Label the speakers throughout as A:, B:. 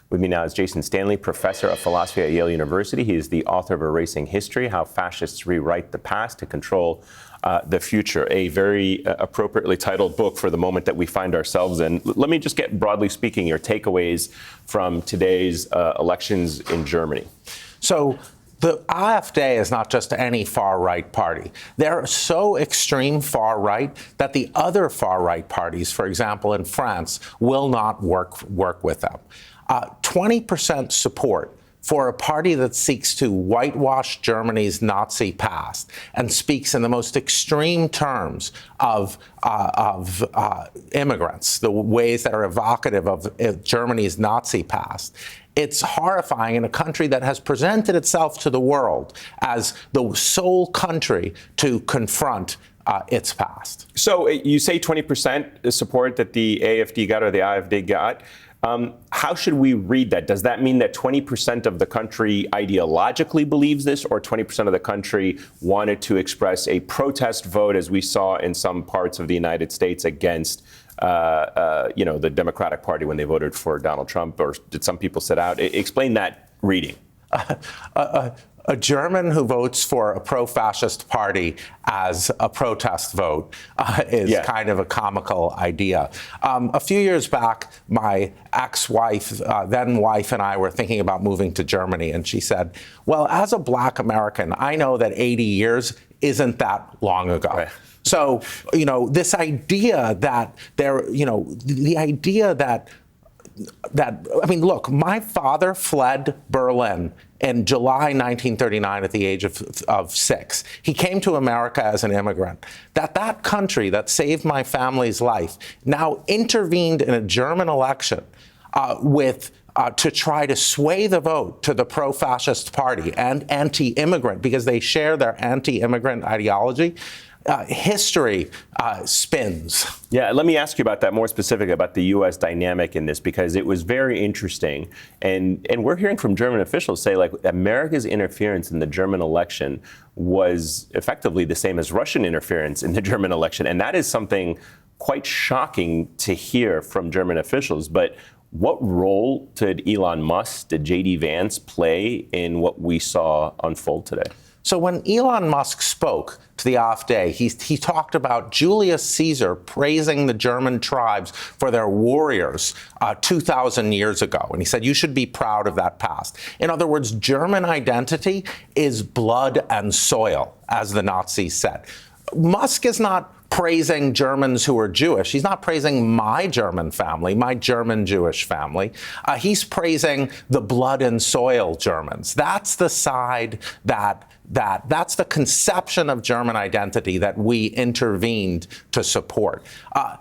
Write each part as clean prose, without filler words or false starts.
A: With me now is Jason Stanley, professor of philosophy at Yale University. He is the author of Erasing History, How Fascists Rewrite the Past to Control the Future, a very appropriately titled book for the moment that we find ourselves in. Let me just get, broadly speaking, your takeaways from today's elections in Germany.
B: So the AfD is not just any far-right party. They're so extreme far-right that the other far-right parties, for example, in France, will not work with them. 20% support for a party that seeks to whitewash Germany's Nazi past and speaks in the most extreme terms of immigrants, the ways that are evocative of Germany's Nazi past. It's horrifying in a country that has presented itself to the world as the sole country to confront its past.
A: So you say 20% support that the AfD got or the AfD got. How should we read that? Does that mean that 20% of the country ideologically believes this, or 20% of the country wanted to express a protest vote, as we saw in some parts of the United States, against the Democratic Party when they voted for Donald Trump? Or did some people sit out? Explain that reading.
B: A German who votes for a pro-fascist party as a protest vote is kind of a comical idea. A few years back, my ex-wife, then wife, and I were thinking about moving to Germany, and she said, well, as a Black American, I know that 80 years isn't that long ago. Right. So, this idea that look, my father fled Berlin in July 1939 at the age of 6. He came to America as an immigrant. That country that saved my family's life now intervened in a German election to try to sway the vote to the pro-fascist party and anti-immigrant, because they share their anti-immigrant ideology. History spins.
A: Yeah, let me ask you about that, more specifically about the U.S. dynamic in this, because it was very interesting. And we're hearing from German officials say, like, America's interference in the German election was effectively the same as Russian interference in the German election. And that is something quite shocking to hear from German officials. But what role did Elon Musk, did J.D. Vance play in what we saw unfold today?
B: So when Elon Musk spoke to the AfD, he talked about Julius Caesar praising the German tribes for their warriors 2,000 years ago. And he said, you should be proud of that past. In other words, German identity is blood and soil, as the Nazis said. Musk is not praising Germans who are Jewish. He's not praising my German family, my German Jewish family. He's praising the blood and soil Germans. That's the side that's the conception of German identity that we intervened to support.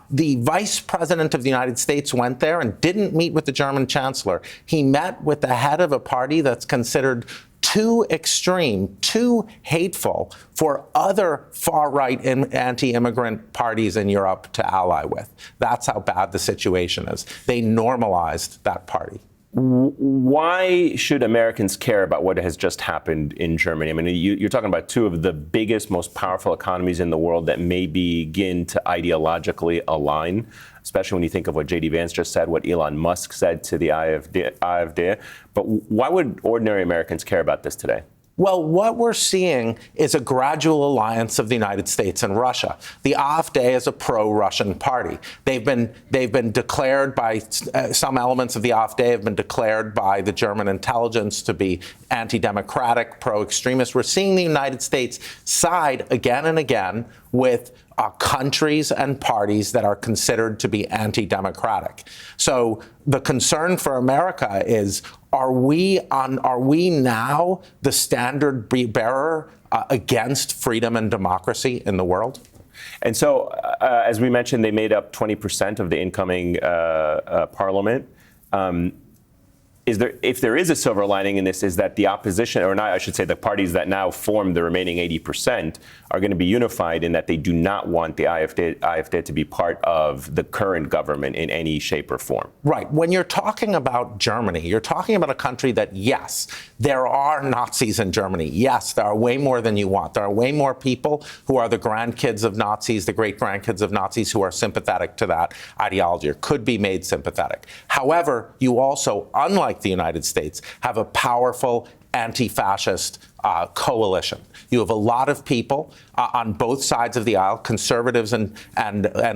B: The Vice President of the United States went there and didn't meet with the German Chancellor. He met with the head of a party that's considered too extreme, too hateful for other far-right anti-immigrant parties in Europe to ally with. That's how bad the situation is. They normalized that party.
A: Why should Americans care about what has just happened in Germany? I mean, you're talking about two of the biggest, most powerful economies in the world that may begin to ideologically align, especially when you think of what J.D. Vance just said, what Elon Musk said to the AfD. But why would ordinary Americans care about this today?
B: Well, what we're seeing is a gradual alliance of the United States and Russia. The AfD is a pro-Russian party. They've been declared by some elements of the AfD have been declared by the German intelligence to be anti-democratic, pro-extremist. We're seeing the United States side again and again with countries and parties that are considered to be anti-democratic. So the concern for America is, are we now the standard bearer against freedom and democracy in the world?
A: And so, as we mentioned, they made up 20% of the incoming parliament. If there is a silver lining in this, is that the opposition, or not, I should say the parties that now form the remaining 80%, are going to be unified in that they do not want the AfD to be part of the current government in any shape or form.
B: Right. When you're talking about Germany, you're talking about a country that, yes, there are Nazis in Germany. Yes, there are way more than you want. There are way more people who are the grandkids of Nazis, the great-grandkids of Nazis, who are sympathetic to that ideology or could be made sympathetic. However, you also, unlike unlike the United States, have a powerful anti-fascist coalition. You have a lot of people on both sides of the aisle, conservatives and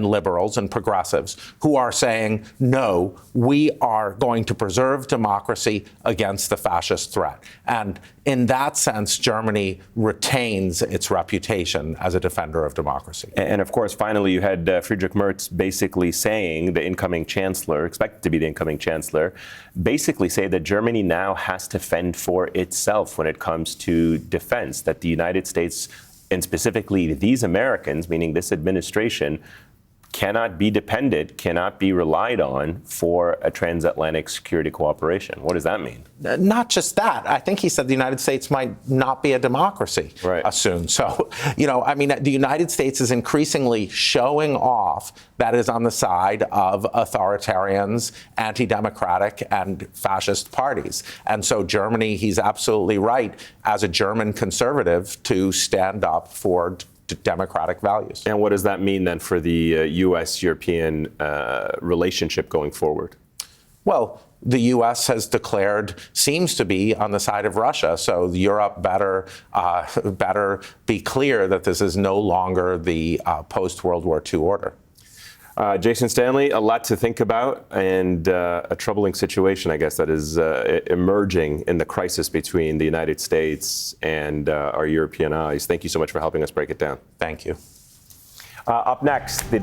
B: liberals and progressives, who are saying, no, we are going to preserve democracy against the fascist threat. And in that sense, Germany retains its reputation as a defender of democracy.
A: And of course, finally, you had Friedrich Merz basically saying, the incoming chancellor, expected to be the incoming chancellor, basically say that Germany now has to fend for itself when it comes to defense, that the United States, and specifically these Americans, meaning this administration, cannot be dependent, cannot be relied on for a transatlantic security cooperation. What does that mean?
B: Not just that. I think he said the United States might not be a democracy soon. So, I mean, the United States is increasingly showing off that is on the side of authoritarians, anti-democratic, and fascist parties. And so Germany, he's absolutely right, as a German conservative, to stand up for democratic values.
A: And what does that mean then for the U.S.-European relationship going forward?
B: Well, the U.S. has declared, seems to be on the side of Russia. So Europe better be clear that this is no longer the post-World War II order.
A: Jason Stanley, a lot to think about, and a troubling situation, I guess, that is emerging in the crisis between the United States and our European allies. Thank you so much for helping us break it down.
B: Thank you.
A: Up next, the